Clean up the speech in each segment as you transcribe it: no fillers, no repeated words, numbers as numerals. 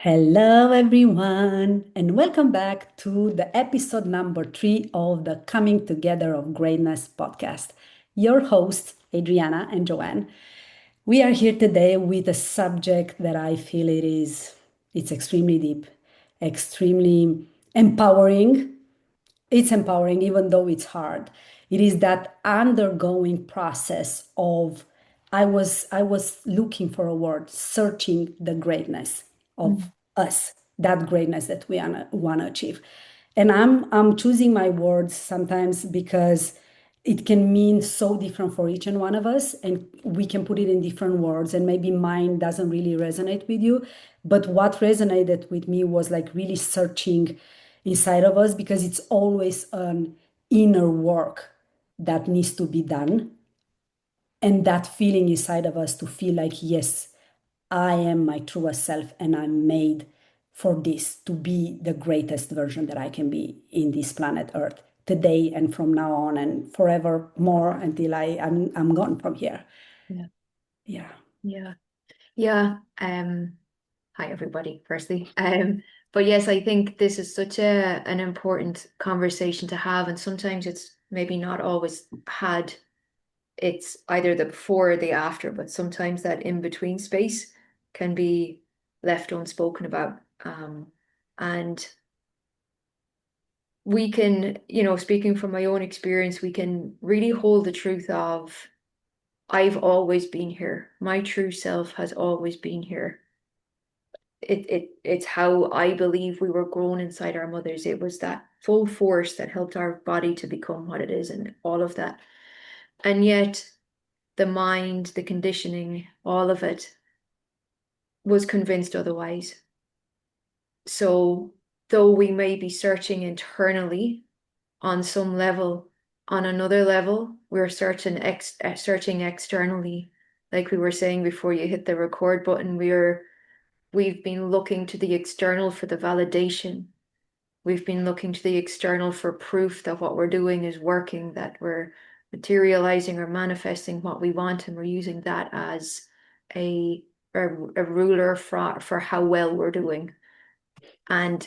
Hello, everyone, and welcome back to the episode number 3 of the Coming Together of Greatness podcast. Your hosts, Adriana and Joanne. We are here today with a subject that I feel it's extremely deep, extremely empowering. It's empowering, even though it's hard. It is that undergoing process of I was looking for a word, searching the greatness of Mm. us, that greatness that we want to achieve. And I'm choosing my words sometimes because it can mean so different for each and one of us, and we can put it in different words, and maybe mine doesn't really resonate with you. But what resonated with me was like really searching inside of us, because it's always an inner work that needs to be done, and that feeling inside of us to feel like, yes, I am my truest self and I'm made for this, to be the greatest version that I can be in this planet Earth today and from now on and forever more until I'm gone from here. Yeah, Yeah. yeah, yeah. Hi everybody, firstly. But yes, I think this is such an important conversation to have, and sometimes it's maybe not always had. It's either the before or the after, but sometimes that in between space can be left unspoken about. And we can, speaking from my own experience, we can really hold the truth of I've always been here. My true self has always been here. It's how I believe we were grown inside our mothers. It was that full force that helped our body to become what it is and all of that. And yet the mind, the conditioning, all of it was convinced otherwise. So though we may be searching internally on some level, on another level, we're searching externally. Like we were saying before you hit the record button, we've been looking to the external for the validation. We've been looking to the external for proof that what we're doing is working, that we're materializing or manifesting what we want, and we're using that as a a ruler for how well we're doing. And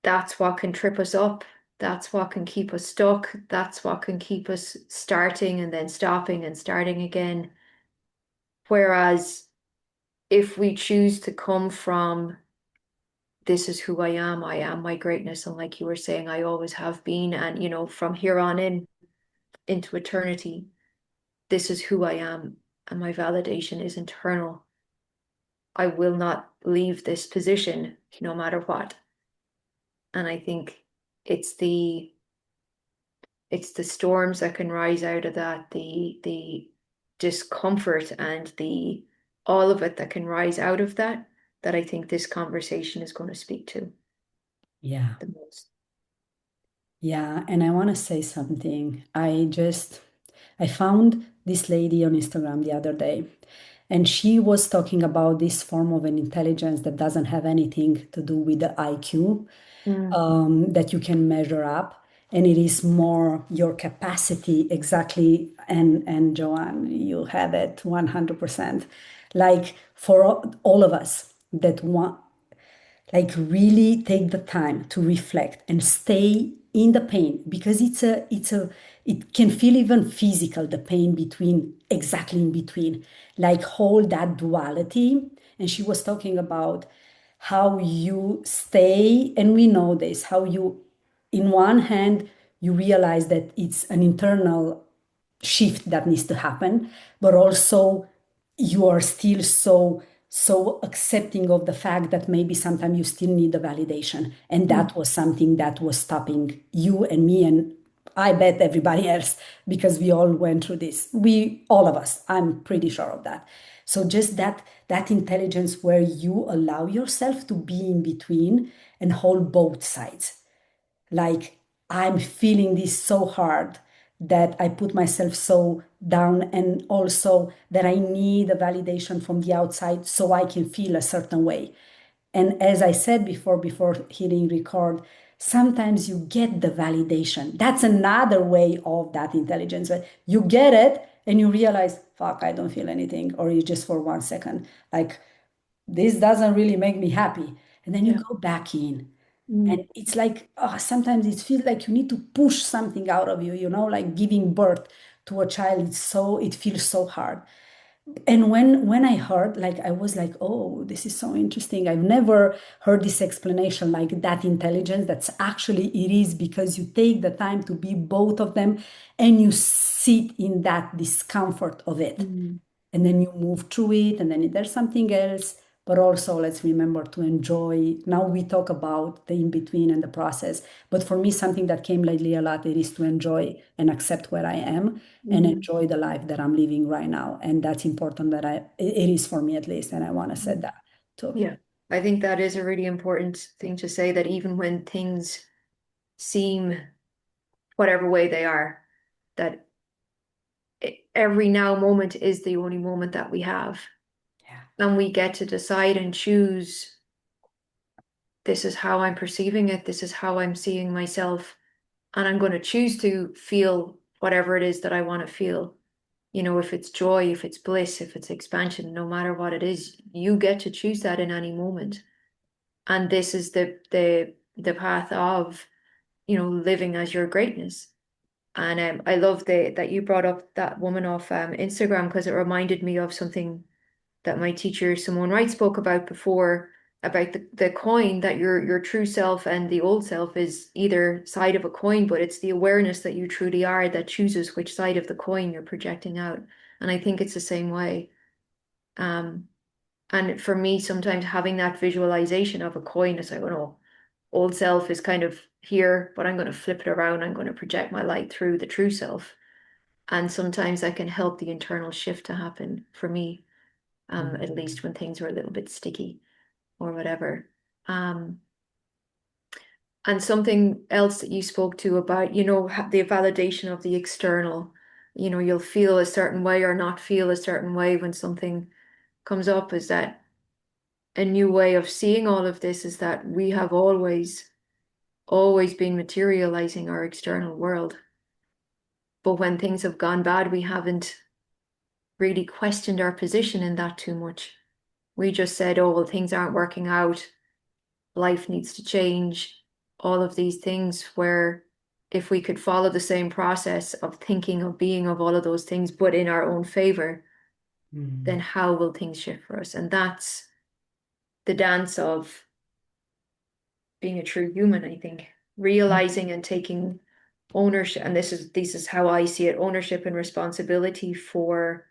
that's what can trip us up. That's what can keep us stuck. That's what can keep us starting and then stopping and starting again. Whereas if we choose to come from this is who I am my greatness, and like you were saying, I always have been, and from here on in into eternity, this is who I am, and my validation is internal. I will not leave this position no matter what. And I think it's the it's the storms that can rise out of that, the discomfort and the all of it that can rise out of that, that I think this conversation is going to speak to Yeah. the most. Yeah. And I want to say something. I found this lady on Instagram the other day, and she was talking about this form of an intelligence that doesn't have anything to do with the IQ, Mm. that you can measure up, and it is more your capacity exactly. And Joanne, you have it 100%. Like for all of us that want, like really take the time to reflect and stay in the pain, because it can feel even physical, the pain between, exactly in between, like hold that duality. And she was talking about how you stay, and we know this, how you, in one hand, you realize that it's an internal shift that needs to happen, but also you are still so accepting of the fact that maybe sometimes you still need the validation, and Mm. that was something that was stopping you and me, and I bet everybody else, because we all went through this, we all of us, I'm pretty sure of that. So just that intelligence where you allow yourself to be in between and hold both sides, like I'm feeling this so hard that I put myself so down, and also that I need a validation from the outside so I can feel a certain way. And as I said before hitting record, sometimes you get the validation. That's another way of that intelligence. Right? You get it and you realize, fuck, I don't feel anything, or you just for 1 second, like this doesn't really make me happy. And then you Yeah. go back in. And Mm. it's like, oh, sometimes it feels like you need to push something out of you, like giving birth to a child. It feels so hard. And when I heard, like, I was like, oh, this is so interesting. I've never heard this explanation, like that intelligence. That's actually it is because you take the time to be both of them and you sit in that discomfort of it. Mm. And then you move through it, and then there's something else. But also, let's remember to enjoy. Now we talk about the in between and the process. But for me, something that came lately a lot, it is to enjoy and accept where I am and Mhm. enjoy the life that I'm living right now. And that's important it is for me at least. And I want to say Mhm. that too. Yeah, I think that is a really important thing to say, that even when things seem whatever way they are, that every now moment is the only moment that we have. Yeah. And we get to decide and choose, this is how I'm perceiving it, this is how I'm seeing myself, and I'm going to choose to feel whatever it is that I want to feel. If it's joy, if it's bliss, if it's expansion, no matter what it is, you get to choose that in any moment. And this is the path of, living as your greatness. And I love that you brought up that woman off Instagram, because it reminded me of something that my teacher Simone Wright spoke about before, about the coin, that your true self and the old self is either side of a coin, but it's the awareness that you truly are that chooses which side of the coin you're projecting out. And I think it's the same way. Um, and for me, sometimes having that visualization of a coin is like, oh no, old self is kind of here, but I'm going to flip it around. I'm going to project my light through the true self. And sometimes that can help the internal shift to happen for me, at least when things are a little bit sticky or whatever. Um, and something else that you spoke to about, the validation of the external, you'll feel a certain way or not feel a certain way when something comes up, is that a new way of seeing all of this is that we have always been materializing our external world. But when things have gone bad, we haven't really questioned our position in that too much. We just said, oh, well, things aren't working out. Life needs to change. All of these things, where if we could follow the same process of thinking, of being, of all of those things, but in our own favor, then Mm. how will things shift for us? And that's the dance of being a true human, I think, realizing and taking ownership. And this is how I see it: ownership and responsibility for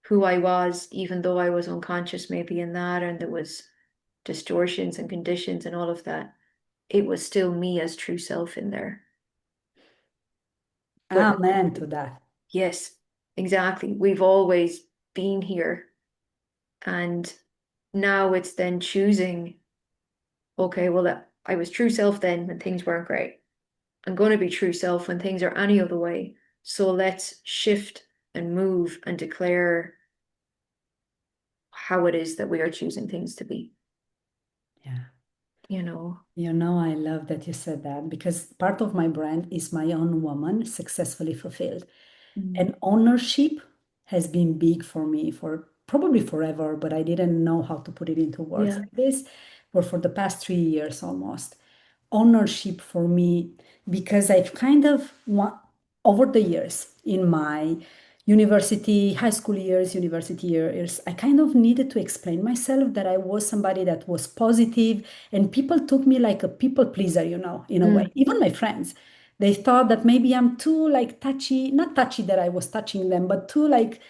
who I was, even though I was unconscious maybe in that, and there was distortions and conditions and all of that. It was still me as true self in there. But Amen to that. yes, exactly. We've always been here. And now it's then choosing, okay, well, I was true self then when things weren't great. I'm going to be true self when things are any other way. So let's shift and move and declare how it is that we are choosing things to be, Yeah. you know. I love that you said that because part of my brand is my own woman successfully fulfilled. Mm. And ownership has been big for me for probably forever, but I didn't know how to put it into words Yeah. like this, or for the past 3 years almost. Ownership for me, because I've kind of, over the years in my high school years, university years, I kind of needed to explain myself that I was somebody that was positive, and people took me like a people pleaser, in a way. Mm. Even my friends, they thought that maybe I'm too like touchy, not touchy that I was touching them, but too like,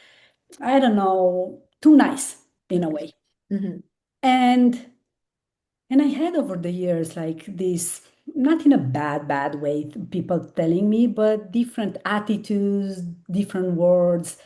I don't know, too nice in a way. Hmm. And I had over the years like this, not in a bad way, people telling me, but different attitudes, different words.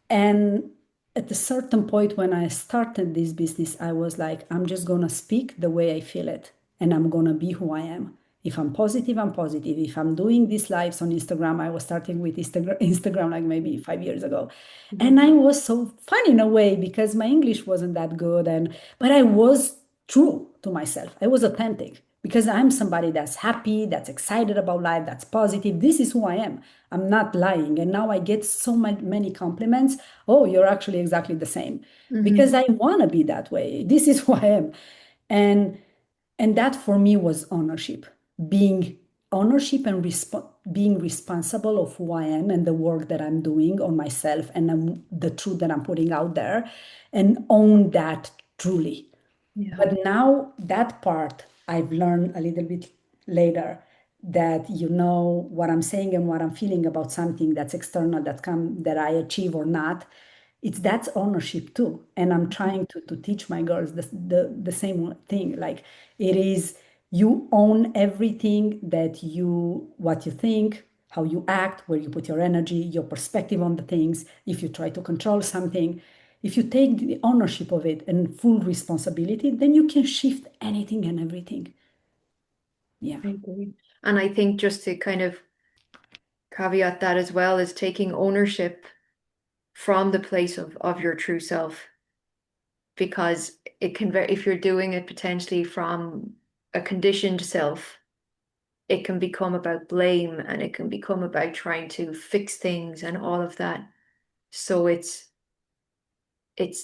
And at a certain point when I started this business, I was like, I'm just gonna speak the way I feel it, and I'm gonna be who I am. If I'm positive, I'm positive. If I'm doing these lives on Instagram, I was starting with Instagram like maybe 5 years ago. Hmm. And I was so fun in a way because my English wasn't that good, but I was true to myself. I was authentic. because I'm somebody that's happy, that's excited about life, that's positive. This is who I am. I'm not lying. And now I get so many compliments. Oh, you're actually exactly the same. Mm-hmm. Because I want to be that way. This is who I am. And and that for me was ownership, being ownership and being responsible of who I am and the work that I'm doing on myself and the truth that I'm putting out there and own that truly. Yeah. But now that part I've learned a little bit later, that you know what I'm saying and what I'm feeling about something that's external, that I achieve or not. It's that's ownership too. And I'm trying to teach my girls the same thing. Like it is, you own everything that you, what you think, how you act, where you put your energy, your perspective on the things. If you try to control something, if you take the ownership of it and full responsibility, then you can shift anything and everything. Yeah. I agree. And I think just to kind of caveat that as well is taking ownership from the place of your true self, because it can very, if you're doing it potentially from a conditioned self, it can become about blame and it can become about trying to fix things and all of that. So it's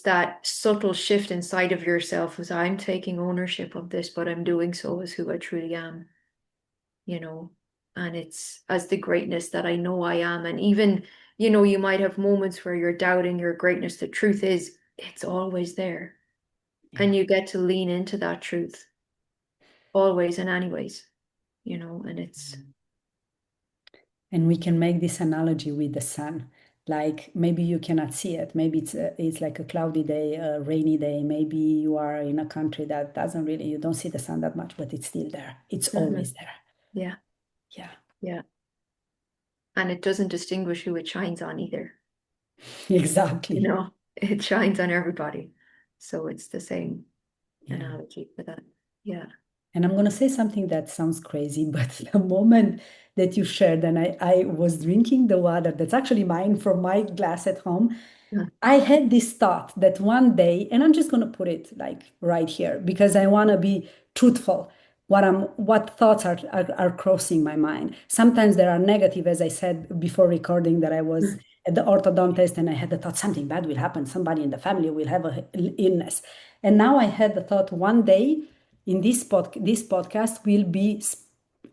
that subtle shift inside of yourself as I'm taking ownership of this, but I'm doing so as who I truly am, you know, and it's as the greatness that I know I am. And even, you might have moments where you're doubting your greatness. The truth is, it's always there. Yeah. And you get to lean into that truth always and anyways, and it's, And we can make this analogy with the sun. Like maybe you cannot see it. Maybe it's like a cloudy day, a rainy day. Maybe you are in a country that doesn't really, you don't see the sun that much, but it's still there. It's Mhm. always there. Yeah, Yeah, yeah. And it doesn't distinguish who it shines on either. exactly. It shines on everybody. So it's the same Yeah. analogy for that. Yeah. And I'm going to say something that sounds crazy, but the moment that you shared, and I was drinking the water that's actually mine from my glass at home, Yeah. I had this thought that one day, and I'm just going to put it like right here because I want to be truthful. What thoughts are crossing my mind. Sometimes there are negative, as I said before recording, that I was at the orthodontist and I had the thought something bad will happen. Somebody in the family will have a illness. And now I had the thought one day in this podcast will be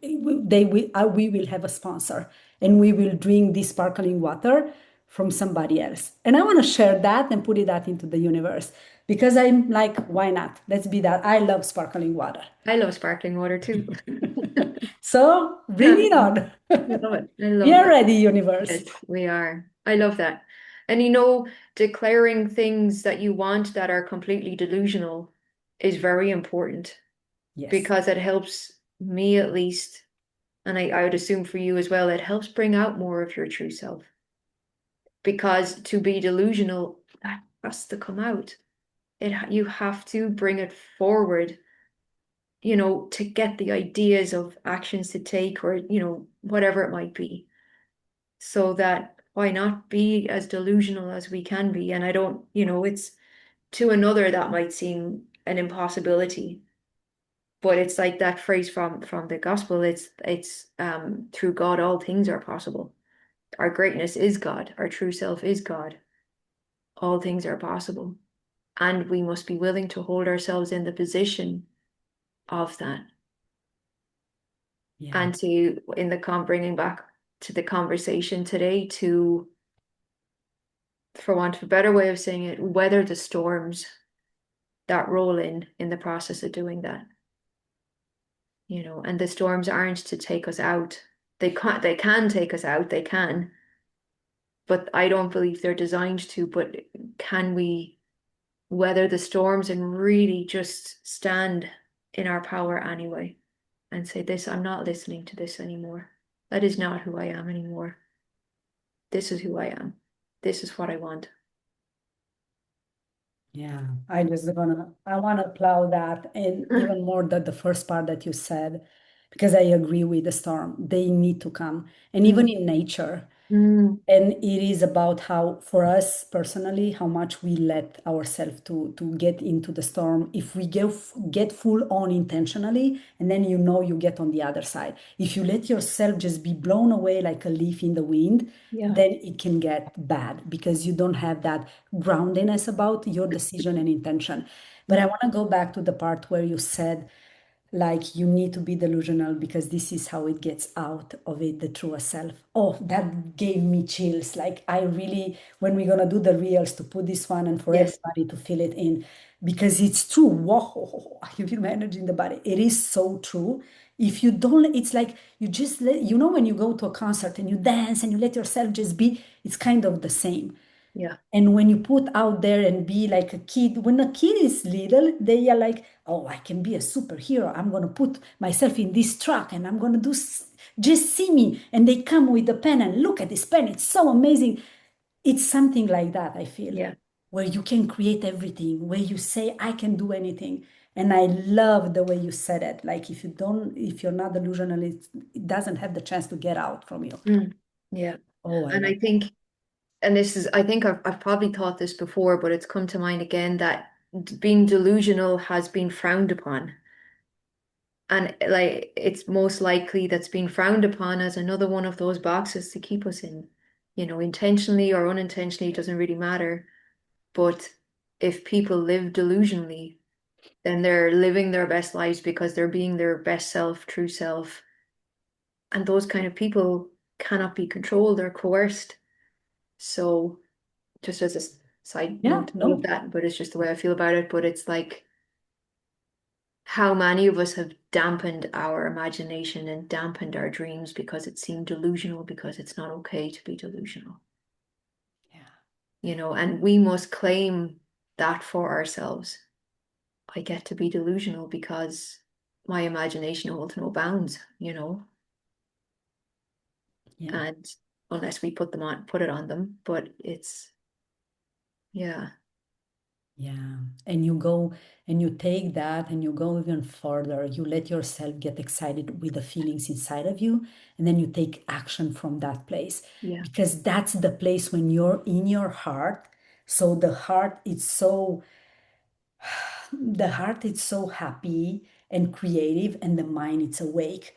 we will have a sponsor and we will drink this sparkling water from somebody else. And I want to share that and put it out into the universe because I'm like, why not? Let's be that. I love sparkling water. I love sparkling water too. So bring it on. I love it. I We love are that. ready, universe. Yes, we are. I love that. And declaring things that you want that are completely delusional is very important Yes. because it helps me at least, and I would assume for you as well, it helps bring out more of your true self. Because to be delusional, that has to come out. You have to bring it forward, to get the ideas of actions to take or, whatever it might be. So that why not be as delusional as we can be? And I don't, it's to another that might seem an impossibility, but it's like that phrase from the gospel. It's through God all things are possible. Our greatness is God, our true self is God. All things are possible. And we must be willing to hold ourselves in the position of that. Yeah. And to, bringing back to the conversation today, to, for want of a better way of saying it, weather the storms that roll in the process of doing that. And the storms aren't to take us out. They can take us out, they can, but I don't believe they're designed to. But can we weather the storms and really just stand in our power anyway and say, this, I'm not listening to this anymore. That is not who I am anymore. This is who I am. This is what I want. Yeah, I want to plow that and even more that the first part that you said, because I agree with the storm. They need to come. And even Mm, in nature, Mm, And it is about how, for us personally, how much we let ourselves to get into the storm. If we get full on intentionally, and then you get on the other side. If you let yourself just be blown away like a leaf in the wind, yeah. then it can get bad because you don't have that groundedness about your decision and intention. But I Mm, want to go back to the part where you said, like, you need to be delusional because this is how it gets out of it, the truest self. Oh, that gave me chills. Like, I really, when we're gonna do the reels, to put this one and for yes. everybody to feel it in, because it's true. Whoa, you feel my energy in the body. It is so true. If you don't, it's like you just let, when you go to a concert and you dance and you let yourself just be, it's kind of the same. Yeah. And when you put out there and be like a kid, when a kid is little, they are like, oh, I can be a superhero. I'm going to put myself in this truck and I'm going to just see me. And they come with the pen and look at this pen. It's so amazing. It's something like that, I feel, Yeah. where you can create everything, where you say, I can do anything. And I love the way you said it. Like, if you're not delusional, it doesn't have the chance to get out from you. Mm, yeah. Oh, I And love I think, and this is, I think I've probably thought this before, but it's come to mind again that being delusional has been frowned upon. And like it's most likely that's being frowned upon as another one of those boxes to keep us in, intentionally or unintentionally, it doesn't really matter. But if people live delusionally, then they're living their best lives because they're being their best self, true self. And those kind of people cannot be controlled or coerced. So just as a side Yeah, note to all of no. that, but it's just the way I feel about it. But it's like how many of us have dampened our imagination and dampened our dreams because it seemed delusional, because it's not okay to be delusional, Yeah. and we must claim that for ourselves. I get to be delusional because my imagination holds no bounds, Yeah. and unless we put it on them, but yeah, Yeah, and you go and you take that and you go even further. You let yourself get excited with the feelings inside of you, and then you take action from that place yeah, because that's the place when you're in your heart. So the heart is so happy and creative, and the mind it's awake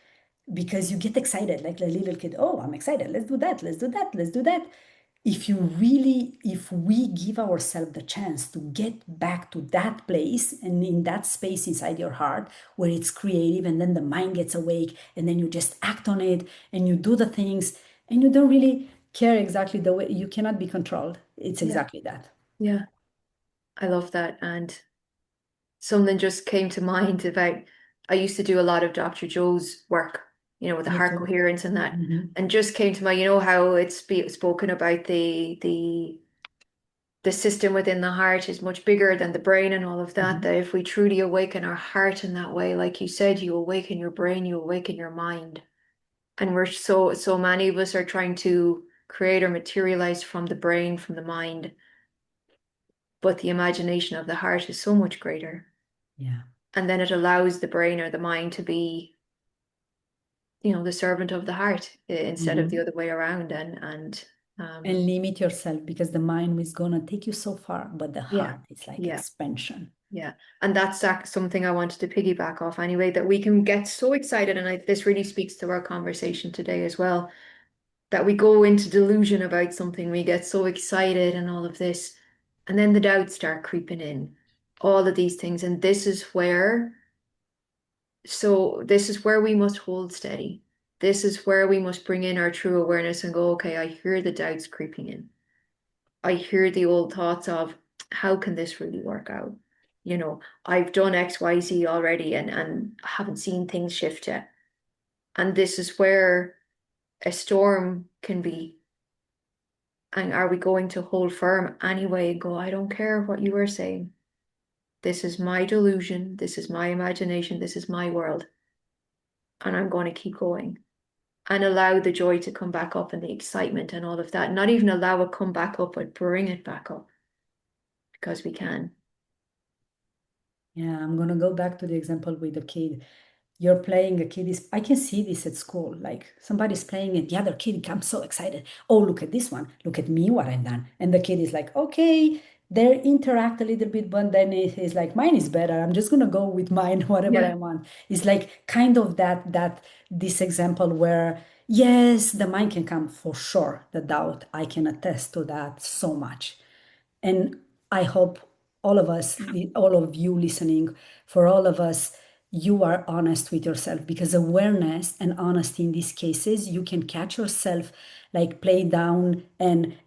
because you get excited like a little kid. Oh, I'm excited. Let's do that. Let's do that. Let's do that. If we give ourselves the chance to get back to that place and in that space inside your heart where it's creative, and then the mind gets awake, and then you just act on it and you do the things, and you don't really care exactly the way, you cannot be controlled. It's yeah, exactly that. yeah. I love that. And something just came to mind about I used to do a lot of Dr. Joe's work, with the Me heart too. coherence and that. Mhm. And just came to mind, how it's spoken about the system within the heart is much bigger than the brain and all of that, Mhm. that if we truly awaken our heart in that way, like you said, you awaken your brain, you awaken your mind. And we're so many of us are trying to create or materialize from the brain, from the mind, but the imagination of the heart is so much greater. Yeah. And then it allows the brain or the mind to be, the servant of the heart instead of the Mhm. other way around. And And limit yourself because the mind is gonna take you so far, but the yeah, heart is like yeah, expansion. yeah. And that's something I wanted to piggyback off anyway, that we can get so excited. And this really speaks to our conversation today as well, that we go into delusion about something, we get so excited and all of this, and then the doubts start creeping in, all of these things. And this is where we must hold steady. This is where we must bring in our true awareness and go, okay, I hear the doubts creeping in. I hear the old thoughts of, how can this really work out? I've done XYZ already and haven't seen things shift yet. And this is where a storm can be. And are we going to hold firm anyway and go, I don't care what you are saying. This is my delusion. This is my imagination. This is my world. And I'm going to keep going and allow the joy to come back up and the excitement and all of that. Not even allow it come back up, but bring it back up because we can. Yeah, I'm gonna go back to the example with the kid. You're playing, a kid is, I can see this at school, like somebody's playing it, the other kid comes so excited. Oh, look at this one. Look at me, what I've done. And the kid is like, okay, they interact a little bit, but then it is like, mine is better. I'm just gonna go with mine, whatever Yeah. I want. It's like kind of this example where, yes, the mind can come for sure, the doubt. I can attest to that so much. And I hope all of us, all of you listening, for all of us, you are honest with yourself, because awareness and honesty in these cases, you can catch yourself like play down and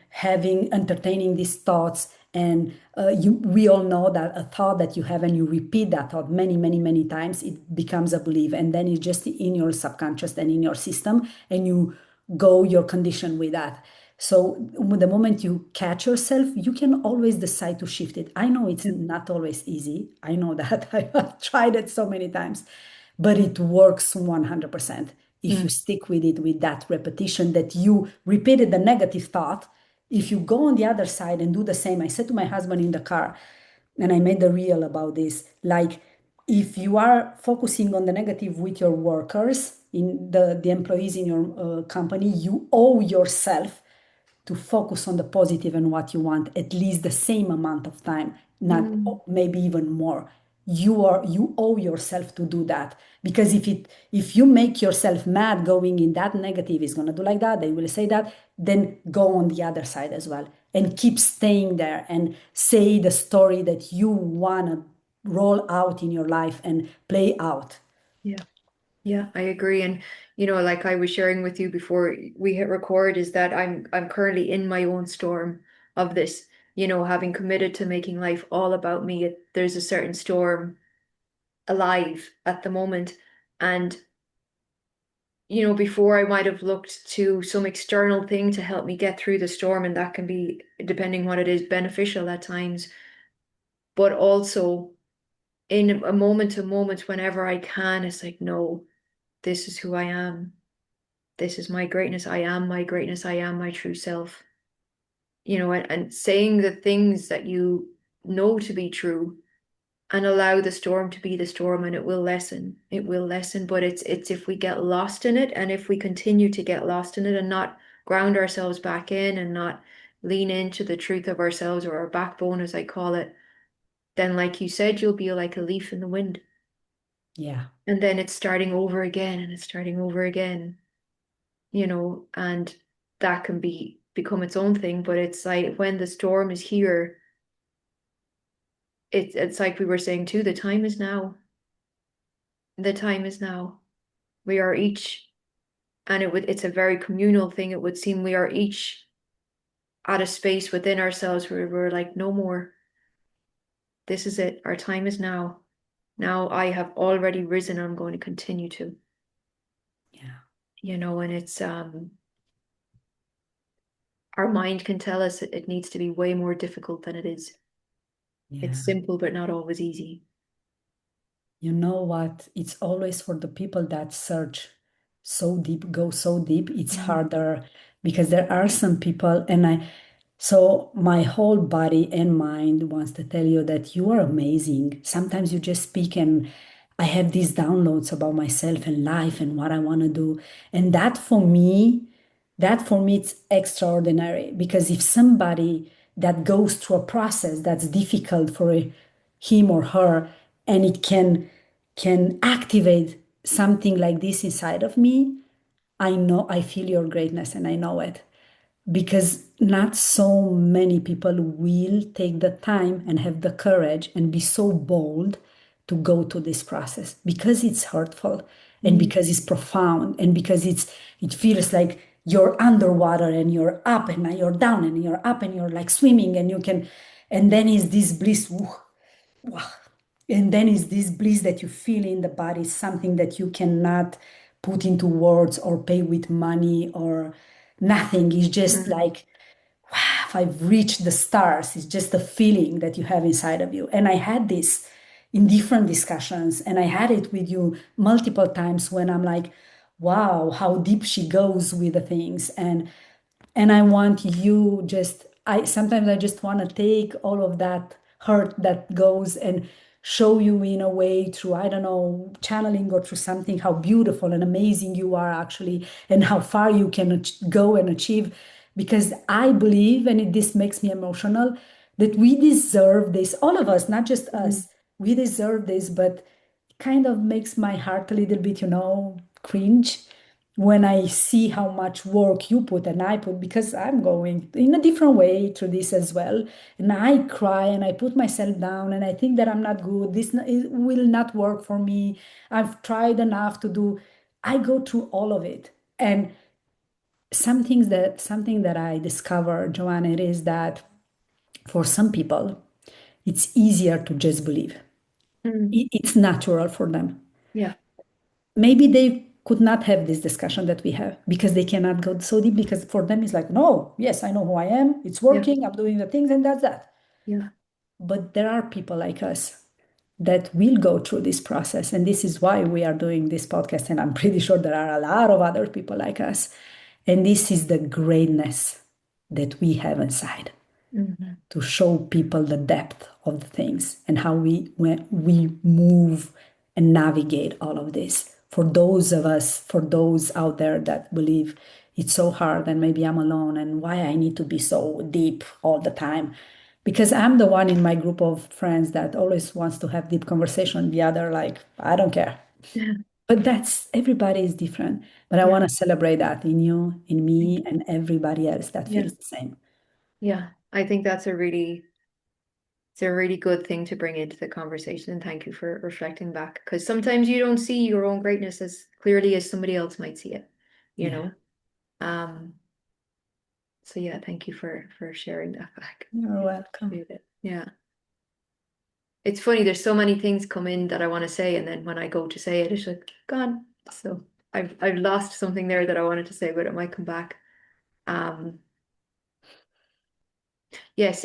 having entertaining these thoughts. And we all know that a thought that you have and you repeat that thought many, many, many times, it becomes a belief. And then it's just in your subconscious and in your system, and you go your condition with that. So the moment you catch yourself, you can always decide to shift it. I know it's Yeah. not always easy. I know that. I've tried it so many times, but it works 100%. If you Mm. stick with it, with that repetition that you repeated the negative thought, if you go on the other side and do the same. I said to my husband in the car, and I made a reel about this, like if you are focusing on the negative with your workers, in the employees in your company, you owe yourself to focus on the positive and what you want at least the same amount of time, not Mm. maybe even more. You owe yourself to do that, because if you make yourself mad going in that negative, is going to do like that, they will say that, then go on the other side as well and keep staying there and say the story that you want to roll out in your life and play out. Yeah. Yeah, I agree. And like I was sharing with you before we hit record, is that I'm currently in my own storm of this, having committed to making life all about me. There's a certain storm alive at the moment. And before I might have looked to some external thing to help me get through the storm, and that can be, depending what it is, beneficial at times, but also in a moment to moment, whenever I can, it's like, no, this is who I am. This is my greatness. I am my greatness. I am my true self. And saying the things that you know to be true, and allow the storm to be the storm, and it will lessen. It will lessen, but it's if we get lost in it, and if we continue to get lost in it and not ground ourselves back in and not lean into the truth of ourselves, or our backbone, as I call it, then like you said, you'll be like a leaf in the wind. Yeah, And then it's starting over again, and it's starting over again, and that can become its own thing. But it's like when the storm is here, it's like we were saying too, the time is now. The time is now. We are each, and it's a very communal thing. It would seem we are each at a space within ourselves where we're like, no more. This is it. Our time is now. Now I have already risen. I'm going to continue to, yeah, and it's our mind can tell us it needs to be way more difficult than it is. It's yeah. simple, but not always easy. You know what? It's always for the people that search so deep, go so deep, it's Mm. harder, because there are some people, so my whole body and mind wants to tell you that you are amazing. Sometimes you just speak, and I have these downloads about myself and life and what I want to do. And that for me, it's extraordinary, because if somebody that goes through a process that's difficult for him or her, and it can activate something like this inside of me, I know I feel your greatness and I know it, because not so many people will take the time and have the courage and be so bold to go to this process, because it's hurtful and Mm. because it's profound and because it feels like you're underwater and you're up and now you're down and you're up and you're like swimming and you can, and then is this bliss. Wow. And then is this bliss that you feel in the body, something that you cannot put into words or pay with money or nothing. It's just Mm. like, wow, I've reached the stars. It's just a feeling that you have inside of you. And I had this in different discussions, and I had it with you multiple times when I'm like, wow, how deep she goes with the things. And I want you just, I sometimes I just want to take all of that hurt that goes and show you in a way through, I don't know, channeling or through something, how beautiful and amazing you are actually, and how far you can go and achieve. Because I believe, and this makes me emotional, that we deserve this, all of us, not just Mm. us. We deserve this, but kind of makes my heart a little bit, cringe when I see how much work you put and I put, because I'm going in a different way through this as well. And I cry and I put myself down and I think that I'm not good. It will not work for me. I've tried enough to do. I go through all of it. And something that I discovered, Joanne, it is that for some people, it's easier to just believe. Mm. It's natural for them. Yeah, Maybe they could not have this discussion that we have because they cannot go so deep, because for them it's like, no, yes, I know who I am, it's yeah, working, I'm doing the things, and that's that. yeah. But there are people like us that will go through this process, and this is why we are doing this podcast, and I'm pretty sure there are a lot of other people like us, and this is the greatness that we have inside, Mhm. to show people the depth of the things and how when we move and navigate all of this. For those of us, for those out there that believe it's so hard and maybe I'm alone and why I need to be so deep all the time. Because I'm the one in my group of friends that always wants to have deep conversation. The other, like, I don't care. Yeah, But that's everybody is different. But I yeah. want to celebrate that in you, in Thank me, you. and everybody else that Yeah, feels the same. yeah. I think that's it's a really good thing to bring into the conversation. And thank you for reflecting back, because sometimes you don't see your own greatness as clearly as somebody else might see it, you Yeah. know? Um, so yeah, thank you for sharing that back. You're Yeah, welcome. appreciate it. Yeah. It's funny, there's so many things come in that I want to say, and then when I go to say it, it's like gone. So I've lost something there that I wanted to say, but it might come back. Um, yes,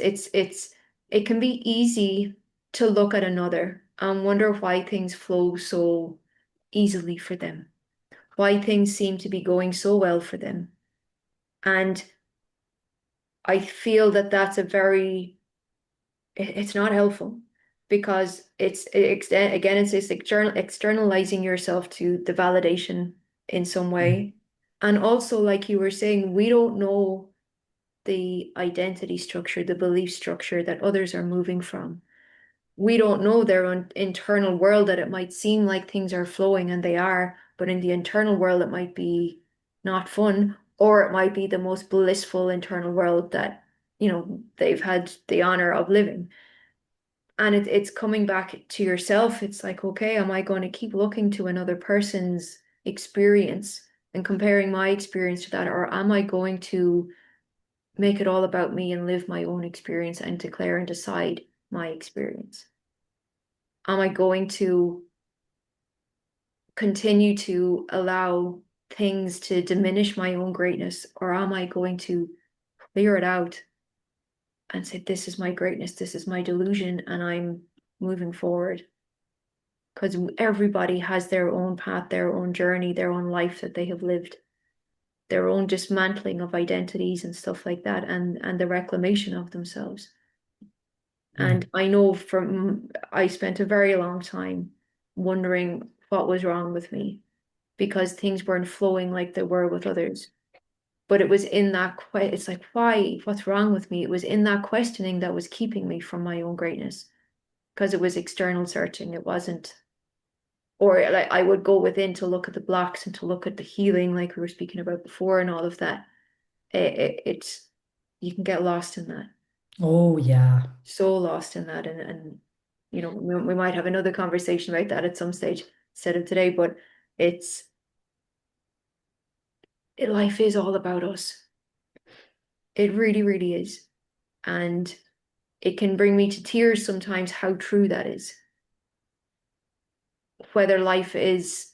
it can be easy to look at another and wonder why things flow so easily for them, why things seem to be going so well for them. And I feel that that's a very it's not helpful, because again, it's this externalizing yourself to the validation in some Yeah. way. And also, like you were saying, we don't know the identity structure, the belief structure that others are moving from. We don't know their own internal world, that it might seem like things are flowing and they are, but in the internal world it might be not fun, or it might be the most blissful internal world that, they've had the honor of living. And it's coming back to yourself. It's like, okay, am I going to keep looking to another person's experience and comparing my experience to that, or am I going to make it all about me and live my own experience and declare and decide my experience? Am I going to continue to allow things to diminish my own greatness, or am I going to clear it out and say, this is my greatness, this is my delusion, and I'm moving forward? Because everybody has their own path, their own journey, their own life that they have lived, their own dismantling of identities and stuff like that, and the reclamation of themselves. Yeah. And I know I spent a very long time wondering what was wrong with me, because things weren't flowing like they were with others. But it was in that it's like, why? What's wrong with me? It was in that questioning that was keeping me from my own greatness, because it was external searching. It wasn't, or like I would go within to look at the blocks and to look at the healing, like we were speaking about before, and all of that. It's you can get lost in that, Oh, yeah. so lost in that, and we might have another conversation about that at some stage instead of today. But it's life is all about us. It really, really is. And it can bring me to tears sometimes how true that is. Whether life is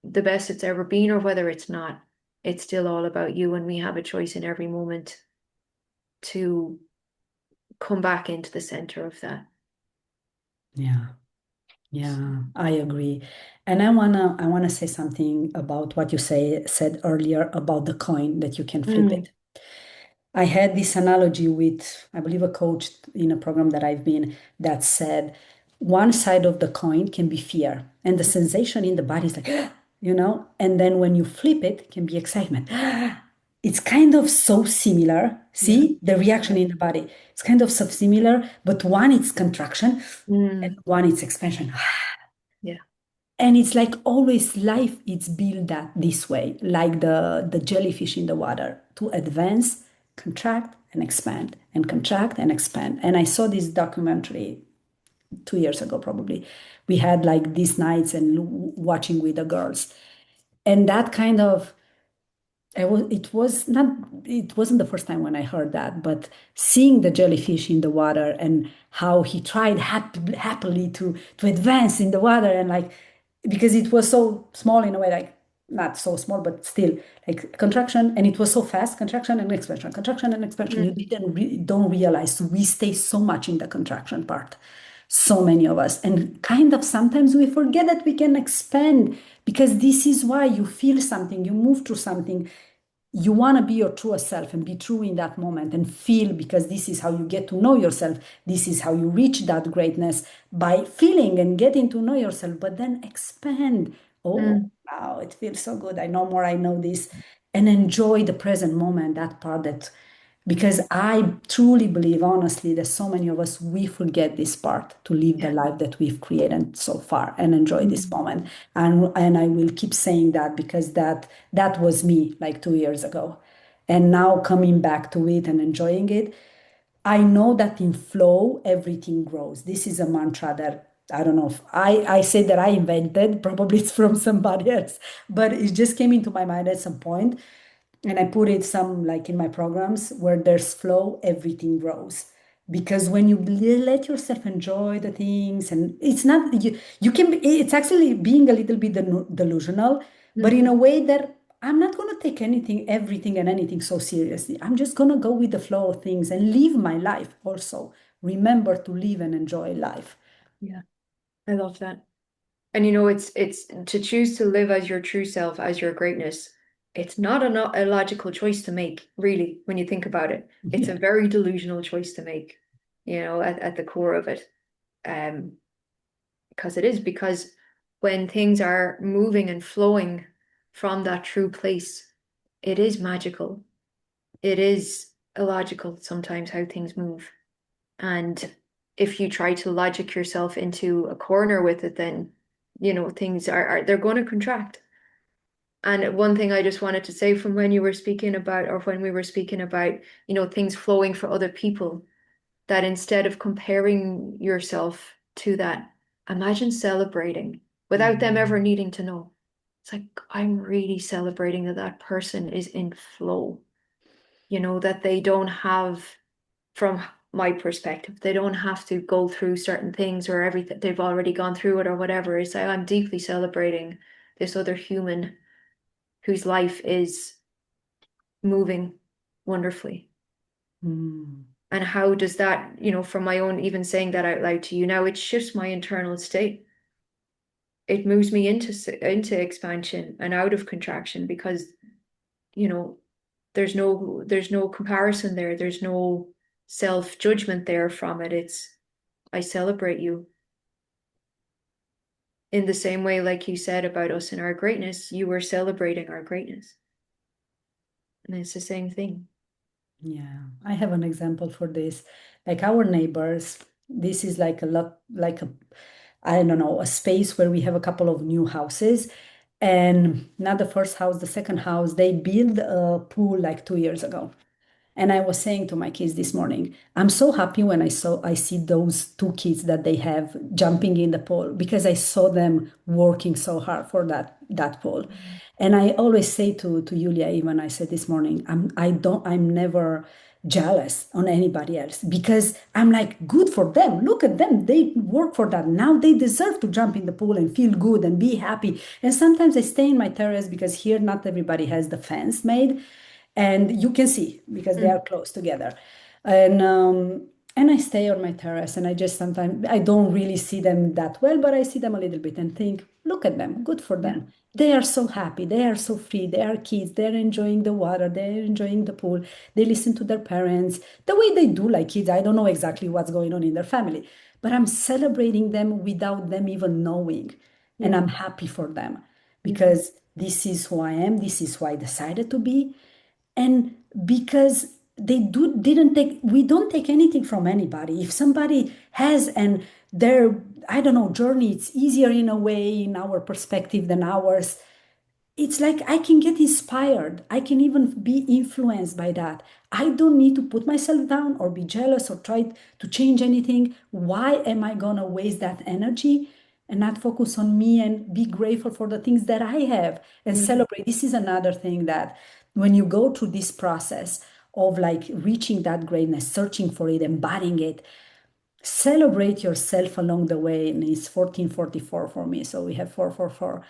the best it's ever been or whether it's not, it's still all about you. And we have a choice in every moment to come back into the center of that. Yeah. Yeah, I agree. And I wanna say something about what you said earlier about the coin that you can flip Mm, it. I had this analogy with, I believe, a coach in a program that I've been that said, one side of the coin can be fear, and the sensation in the body is like, and then when you flip it, it can be excitement. It's kind of so similar. Yeah. See the reaction Yeah. in the body. It's kind of so similar, but one it's contraction and Mm. one it's expansion. Yeah. And it's like always life it's built that this way, like the jellyfish in the water, to advance, contract, and expand, and contract and expand. And I saw this documentary 2 years ago, probably. We had like these nights and watching with the girls. And that kind of it wasn't the first time when I heard that, but seeing the jellyfish in the water and how he tried happily to advance in the water and like because it was so small in a way, like not so small, but still like contraction, and it was so fast, contraction and expansion, contraction and expansion. You Mm. don't realize we stay so much in the contraction part, so many of us, and kind of sometimes we forget that we can expand because this is why you feel something, you move through something, you want to be your truest self and be true in that moment and feel, because this is how you get to know yourself. This is how you reach that greatness, by feeling and getting to know yourself, but then expand. Oh, Mm. wow, it feels so good. I know more, I know this, and enjoy the present moment, that part that, because I truly believe, honestly, that so many of us, we forget this part to live the Yeah. life that we've created so far and enjoy this Mm. moment. And I will keep saying that because that was me like 2 years ago. And now coming back to it and enjoying it, I know that in flow, everything grows. This is a mantra that I don't know if I say that I invented, probably it's from somebody else, but it just came into my mind at some point, and I put it some like in my programs, where there's flow, everything grows. Because when you let yourself enjoy the things, and it's not you can it's actually being a little bit delusional, but Mm. in a way that I'm not going to take everything and anything so seriously. I'm just going to go with the flow of things and live my life also. Remember to live and enjoy life. Yeah. I love that. And it's to choose to live as your true self, as your greatness. It's not a logical choice to make, really, when you think about it. It's a Yeah. very delusional choice to make, at the core of it. Um, because when things are moving and flowing from that true place, it is magical. It is illogical sometimes how things move. And if you try to logic yourself into a corner with it, then things are they're going to contract. And one thing I just wanted to say, from when you were speaking about, or when we were speaking about, things flowing for other people, that instead of comparing yourself to that, imagine celebrating without them ever Mm. needing to know. It's like, I'm really celebrating that that person is in flow, that they don't have, from my perspective, they don't have to go through certain things or everything. They've already gone through it or whatever. It's like, I'm deeply celebrating this other human whose life is moving wonderfully. Mm. And how does that, from my own, even saying that out loud to you now, it shifts my internal state. It moves me into expansion and out of contraction, because you know there's no comparison there. There's no self-judgment there from it. It's, I celebrate you in the same way, like you said about us and our greatness. You were celebrating our greatness, and it's the same thing. Yeah, I have an example for this. Like our neighbors, this is like a lot, like a, I don't know, a space where we have a couple of new houses. And not the first house, the second house, they built a pool like 2 years ago. And I was saying to my kids this morning, I'm so happy when I see those two kids that they have jumping in the pool, because I saw them working so hard for that pool. And I always say to Julia, even I said this morning, I'm never jealous on anybody else, because I'm like, good for them. Look at them. They work for that. Now they deserve to jump in the pool and feel good and be happy. And sometimes I stay in my terrace, because here not everybody has the fence made, and you can see because they Mm. are close together. And I stay on my terrace, and I just sometimes I don't really see them that well, but I see them a little bit and think, look at them, good for Yeah. them. They are so happy, they are so free, they are kids, they're enjoying the water, they're enjoying the pool, they listen to their parents the way they do like kids. I don't know exactly what's going on in their family, but I'm celebrating them without them even knowing. And Yeah. I'm happy for them Yeah. because this is who I am, this is who I decided to be. And because didn't take, we don't take anything from anybody. If somebody has and their, I don't know, journey, it's easier in a way in our perspective than ours, it's like I can get inspired. I can even be influenced by that. I don't need to put myself down or be jealous or try to change anything. Why am I going to waste that energy and not focus on me and be grateful for the things that I have and Mm. celebrate? This is another thing that when you go through this process of like reaching that greatness, searching for it, embodying it, celebrate yourself along the way. And it's 1444 for me. So we have 444.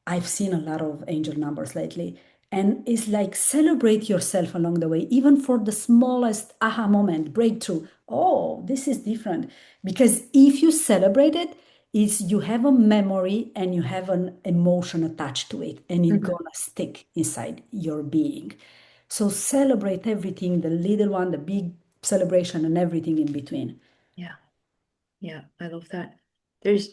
I've seen a lot of angel numbers lately. And it's like celebrate yourself along the way, even for the smallest aha moment, breakthrough. Oh, this is different. Because if you celebrate it, is you have a memory and you have an emotion attached to it, and it's Mhm. gonna stick inside your being. So celebrate everything, the little one, the big celebration, and everything in between. Yeah. Yeah. I love that. There's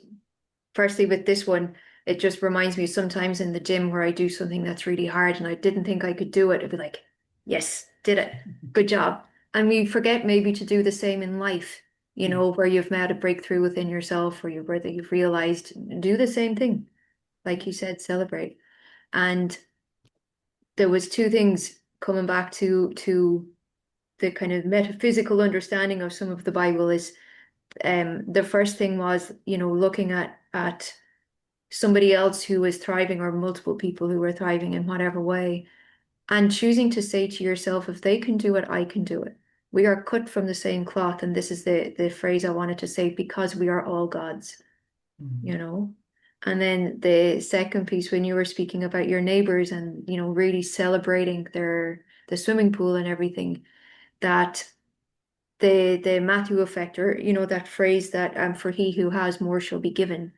firstly with this one, it just reminds me sometimes in the gym where I do something that's really hard and I didn't think I could do it. I'd be like, yes, did it. Good job. And we forget maybe to do the same in life, Yeah. where you've made a breakthrough within yourself or whether you've realized, do the same thing. Like you said, celebrate. And there was two things coming back to the kind of metaphysical understanding of some of the Bible is the first thing was, looking at somebody else who is thriving or multiple people who are thriving in whatever way and choosing to say to yourself, if they can do it, I can do it. We are cut from the same cloth, and this is the phrase I wanted to say, because we are all gods, you Mhm. know. And then the second piece, when you were speaking about your neighbors and really celebrating the swimming pool and everything, that the Matthew effect, or that phrase that for he who has more shall be given,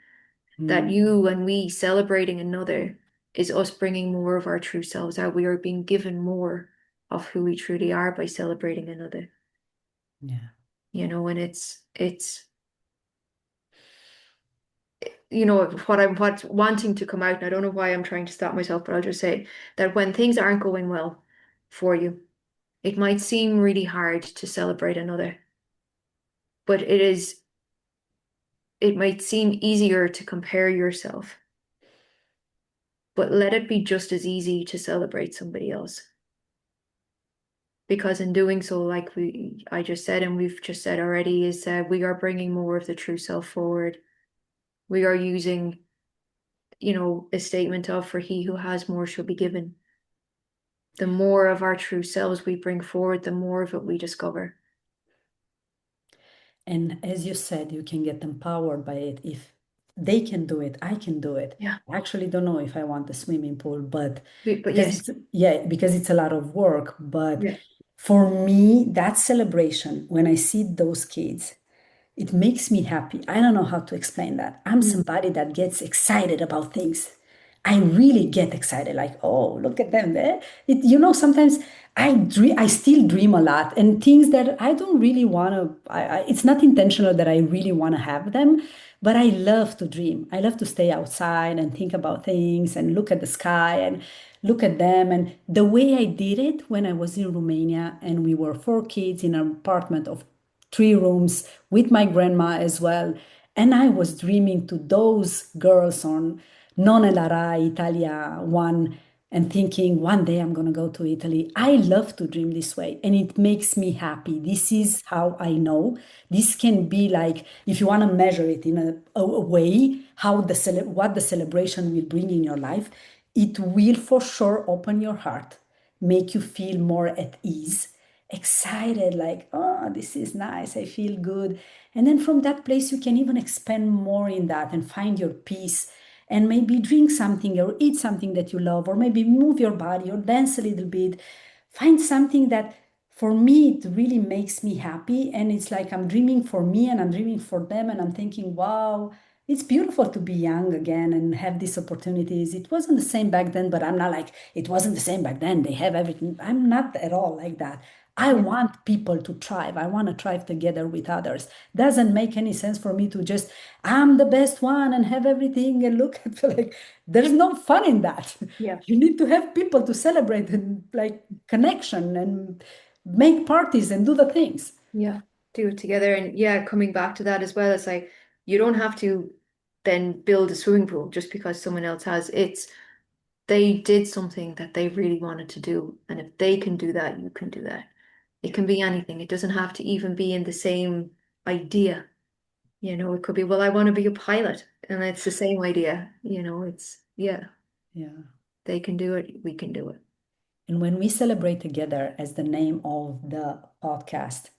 that Mm. you and we celebrating another is us bringing more of our true selves out. We are being given more of who we truly are by celebrating another, Yeah. and it's what I'm what's wanting to come out, and I don't know why I'm trying to stop myself, but I'll just say that when things aren't going well for you, it might seem really hard to celebrate another, but it might seem easier to compare yourself, but let it be just as easy to celebrate somebody else. Because in doing so, like I just said, and we've just said already, is that we are bringing more of the true self forward. We are using, a statement of, for he who has more shall be given. The more of our true selves we bring forward, the more of it we discover. And as you said, you can get empowered by it. If they can do it, I can do it. Yeah. I actually don't know if I want the swimming pool, but But because yes. it's, yeah, because it's a lot of work. But Yeah. for me, that celebration, when I see those kids, it makes me happy. I don't know how to explain that. I'm Mm. somebody that gets excited about things. I really get excited, like, oh, look at them there. Sometimes I still dream a lot, and things that I don't really want to. It's not intentional that I really want to have them, but I love to dream. I love to stay outside and think about things and look at the sky and look at them. And the way I did it when I was in Romania, and we were four kids in an apartment of 3 rooms with my grandma as well. And I was dreaming to those girls on Non è la Rai Italia 1 and thinking one day I'm going to go to Italy. I love to dream this way and it makes me happy. This is how I know. This can be like, if you want to measure it in a way, what the celebration will bring in your life, it will for sure open your heart, make you feel more at ease, excited, like, oh, this is nice, I feel good. And then from that place, you can even expand more in that and find your peace and maybe drink something or eat something that you love, or maybe move your body or dance a little bit. Find something that for me, it really makes me happy. And it's like I'm dreaming for me and I'm dreaming for them. And I'm thinking, wow, it's beautiful to be young again and have these opportunities. It wasn't the same back then, but I'm not like, it wasn't the same back then. They have everything. I'm not at all like that. I Yeah. want people to thrive. I want to thrive together with others. Doesn't make any sense for me to just, I'm the best one and have everything and look at like there's no fun in that. Yeah. You need to have people to celebrate and like connection and make parties and do the things. Yeah. Do it together. And yeah, coming back to that as well, it's like you don't have to then build a swimming pool just because someone else has. It's they did something that they really wanted to do. And if they can do that, you can do that. It can be anything. It doesn't have to even be in the same idea. It could be, well, I want to be a pilot, and it's the same idea. It's, yeah, Yeah. they can do it, we can do it. And when we celebrate together, as the name of the podcast,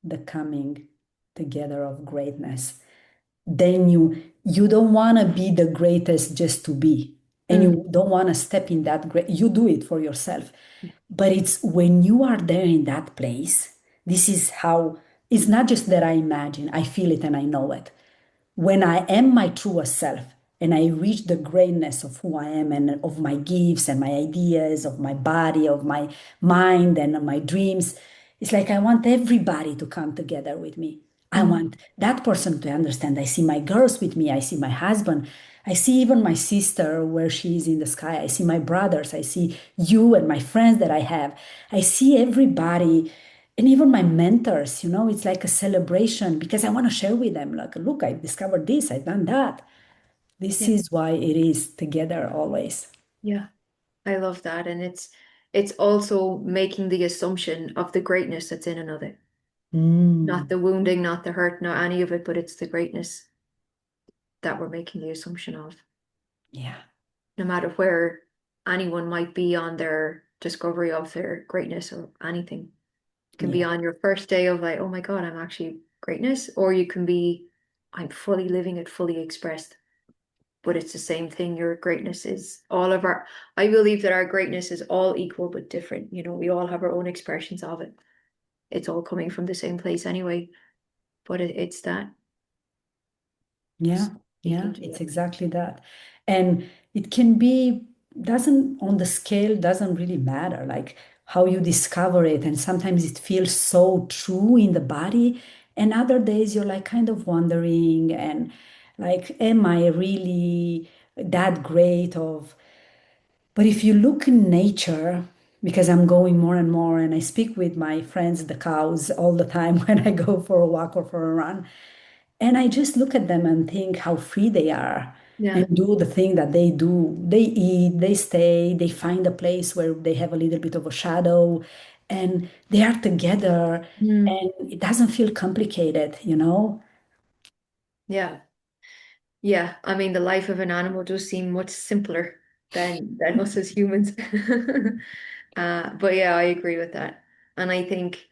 the coming together of greatness, then you don't want to be the greatest just to be, and Mm, you don't want to step in that great. You do it for yourself, yeah. but it's when you are there in that place. This is how it's not just that I imagine, I feel it and I know it. When I am my truest self and I reach the greatness of who I am and of my gifts and my ideas, of my body, of my mind and my dreams, it's like I want everybody to come together with me. I Mm, want that person to understand. I see my girls with me. I see my husband. I see even my sister where she is in the sky. I see my brothers. I see you and my friends that I have. I see everybody and even my mentors, it's like a celebration because I want to share with them, like, look, I discovered this, I've done that. This yeah, is why it is together always. yeah, I love that. And it's also making the assumption of the greatness that's in another. Not Mm, the wounding, not the hurt, not any of it, but it's the greatness that we're making the assumption of. yeah, No matter where anyone might be on their discovery of their greatness or anything. You can be yeah, on your first day of like, oh my God, I'm actually greatness, or you can be, I'm fully living it, fully expressed. But it's the same thing. Your greatness is all of our, I believe that our greatness is all equal but different. We all have our own expressions of it. It's all coming from the same place anyway. But it's that yeah, yeah, speaking to it's it. exactly that. And it can be, doesn't, on the scale, doesn't really matter, like how you discover it. And sometimes it feels so true in the body. And other days you're like kind of wondering and like, am I really that great of. But if you look in nature, because I'm going more and more, and I speak with my friends, the cows, all the time when I go for a walk or for a run, and I just look at them and think how free they are Yeah. and do the thing that they do. They eat, they stay, they find a place where they have a little bit of a shadow, and they are together, Mm. and it doesn't feel complicated. Yeah. Yeah. I mean, the life of an animal does seem much simpler than us as humans. But yeah, I agree with that. And I think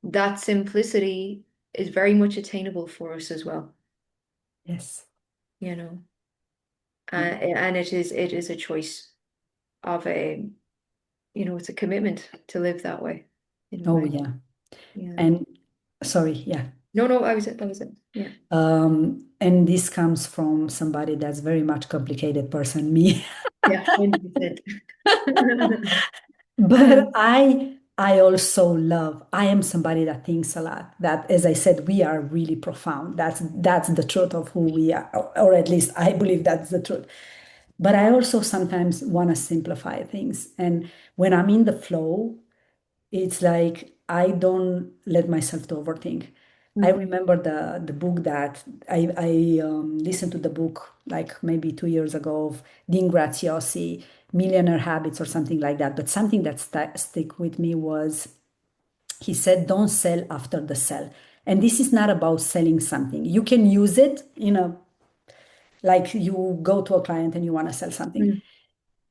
that simplicity is very much attainable for us as well, Yes. you know. Yeah. And it is a choice of it's a commitment to live that way in a Oh, way. yeah. Yeah. And sorry, yeah. No, no, I was it. That was it. Yeah. And this comes from somebody that's very much complicated person, me. Yeah, 100%. But I also love, I am somebody that thinks a lot. That, as I said, we are really profound. That's the truth of who we are, or at least I believe that's the truth. But I also sometimes want to simplify things. And when I'm in the flow, it's like I don't let myself to overthink. I Mm, remember the book that I listened to the book like maybe 2 years ago of Dean Graziosi, Millionaire Habits or something like that. But something that stick with me was he said, "Don't sell after the sell." And this is not about selling something. You can use it, like you go to a client and you want to sell something mm,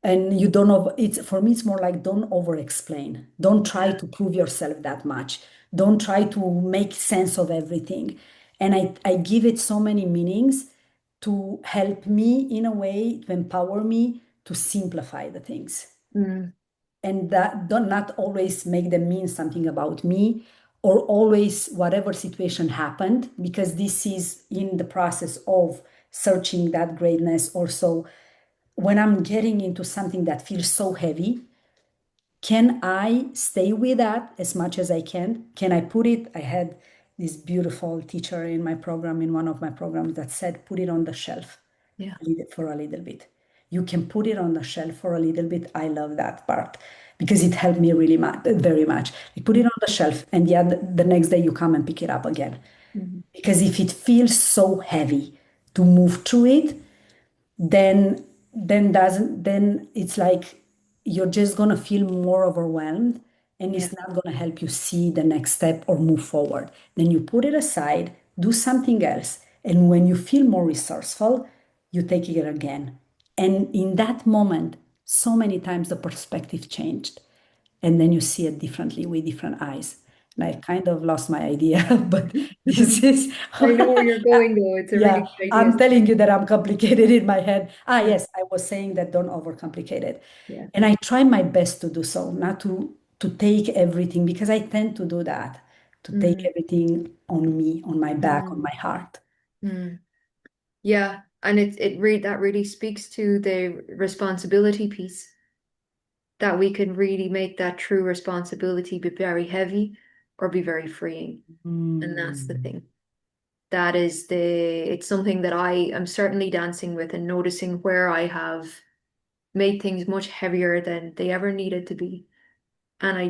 and you don't know, it's for me it's more like don't over explain, don't try yeah. to prove yourself that much, don't try to make sense of everything. And I give it so many meanings to help me in a way to empower me to simplify the things, Mm, and that don't not always make them mean something about me or always whatever situation happened, because this is in the process of searching that greatness. Also, when I'm getting into something that feels so heavy, Can I stay with that as much as I can? Can I put it? I had this beautiful teacher in my program, in one of my programs, that said, put it on the shelf Yeah. for a little bit. You can put it on the shelf for a little bit. I love that part because it helped me really much, very much. You put it on the shelf, and the next day you come and pick it up again. Mhm. Because if it feels so heavy to move through it, then it's like you're just gonna feel more overwhelmed, and Yeah. it's not gonna help you see the next step or move forward. Then you put it aside, do something else, and when you feel more resourceful, you take it again. And in that moment, so many times the perspective changed, and then you see it differently with different eyes. And I kind of lost my idea, but this is I know where you're going though. It's a really yeah, good idea. I'm telling you that I'm complicated in my head. Yeah. Yes, I was saying that don't overcomplicate it. Yeah. And I try my best to do so, not to take everything, because I tend to do that, to take Mm, everything on me, on my back, on mm, my heart. mm. Yeah. And that really speaks to the responsibility piece, that we can really make that true responsibility be very heavy or be very freeing. And that's the Mm. thing. It's something that I am certainly dancing with and noticing where I have made things much heavier than they ever needed to be. And I,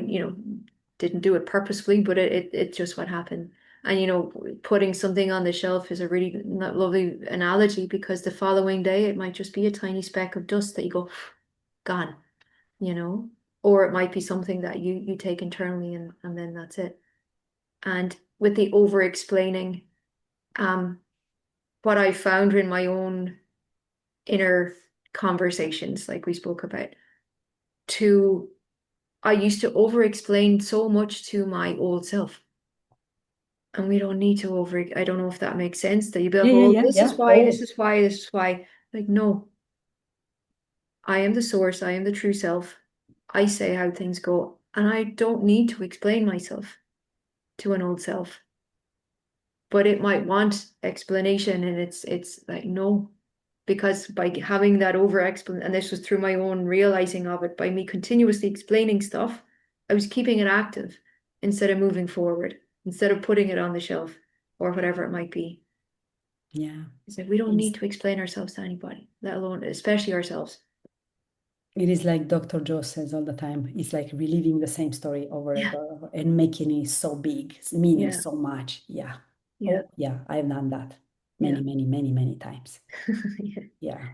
didn't do it purposefully, but it's just what happened. And putting something on the shelf is a really lovely analogy, because the following day it might just be a tiny speck of dust that you go, gone, you know, or it might be something that you take internally, and then that's it. And with the over explaining, um, what I found in my own inner conversations, like we spoke about, to I used to over explain so much to my old self. And we don't need to over, I don't know if that makes sense. That you be Yeah, like, yeah, oh, yeah, this is yeah. why, this Oh, is why, this is why. Like, no, I am the source, I am the true self. I say how things go, and I don't need to explain myself to an old self. But it might want explanation, and it's like, no. Because by having that over explain, and this was through my own realizing of it, by me continuously explaining stuff, I was keeping it active instead of moving forward, instead of putting it on the shelf or whatever it might be. yeah. It's like we don't It's, need to explain ourselves to anybody, let alone especially ourselves. it is like Dr. Joe says all the time. It's like reliving the same story over and Yeah, over and making it so big, meaning yeah, so much. Yeah. yeah, Oh, yeah. I've done that yeah, many, many, many, many times. yeah, Yeah.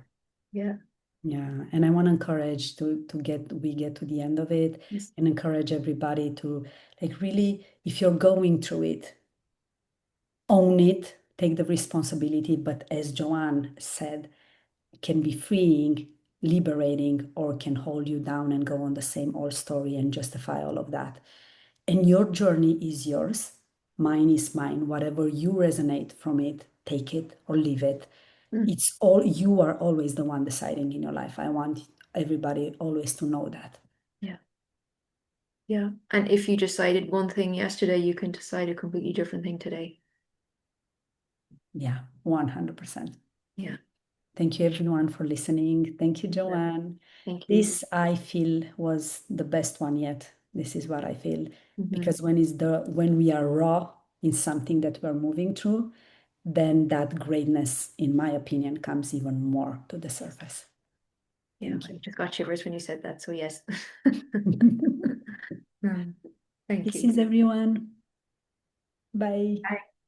yeah. Yeah, and I want to encourage to get we get to the end of it Yes. and encourage everybody to like really, if you're going through it, own it, take the responsibility, but as Joanne said, it can be freeing, liberating, or can hold you down and go on the same old story and justify all of that. And your journey is yours, mine is mine. Whatever you resonate from it, take it or leave it. Mm, It's all you are always the one deciding in your life. I want everybody always to know that. yeah, yeah. And if you decided one thing yesterday, you can decide a completely different thing today. Yeah, 100%. Yeah. Thank you everyone for listening. Thank you, Yeah. Joanne. Thank you. This I feel was the best one yet. This is what I feel. Hmm. Because when we are raw in something that we're moving through, then that greatness, in my opinion, comes even more to the surface. Yeah, Thank I you. just got shivers when you said that, so yes. Mm, thank This you. is everyone. Bye. Bye.